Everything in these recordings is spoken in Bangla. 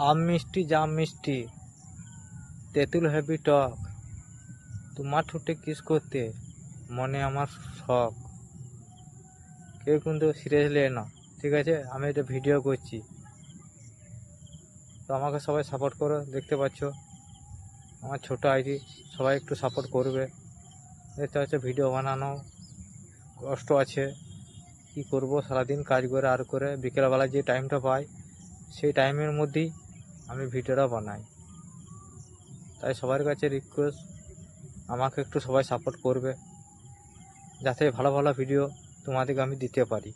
আম মিষ্টি জাম মিষ্টি তেঁতুল হেবি টক, তোমার ঠোঁটে কিস করতে মনে আমার শখ। কেউ কিন্তু সিরিয়াসলি না, ঠিক আছে? আমি এটা ভিডিও করছি, তো আমাকে সবাই সাপোর্ট করো। দেখতে পাচ্ছ আমার ছোট আইডি, সবাই একটু সাপোর্ট করবে। দেখতে পাচ্ছ ভিডিও বানানো কষ্ট আছে, কি করব, সারাদিন কাজ করে আর করে বিকেলবেলা যে টাইমটা পাই সেই টাইমের মধ্যেই আমি ভিডিওটা বানাই। তাই সবার কাছে রিকোয়েস্ট, আমাকে একটু সবাই সাপোর্ট করবে যাতে ভালো ভালো ভিডিও তোমাদেরকে আমি দিতে পারি।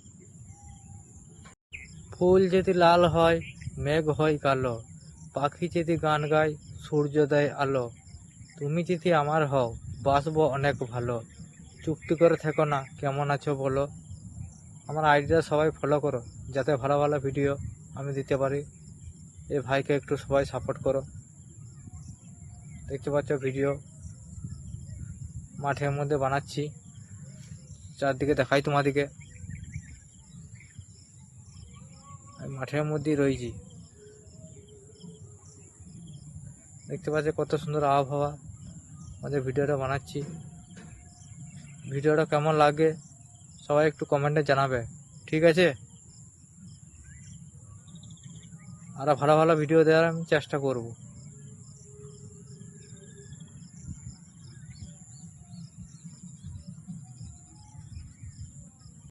ফুল যদি লাল হয় মেঘ হয় কালো, পাখি যদি গান গায় সূর্য দেয় আলো, তুমি যদি আমার হও বাসবো অনেক ভালো, চুক্তি করে থেকো না কেমন আছো বলো। আমার আইডিয়া সবাই ফলো করো যাতে ভালো ভালো ভিডিও আমি দিতে পারি। এই ভাইকে একটু সবাই সাপোর্ট করো। দেখতে পাচ্ছ ভিডিও মাঠের মধ্যে বানাচ্ছি, চারদিকে দেখাই তোমাদিকে। মাঠের মধ্যেই রয়েছি, দেখতে পাচ্ছ কত সুন্দর আবহাওয়া, আমাদের ভিডিওটা বানাচ্ছি। ভিডিওটা কেমন লাগে সবাই একটু কমেন্টে জানাবে, ঠিক আছে? আরো ভালো ভালো ভিডিও দেওয়ার আমি চেষ্টা করব।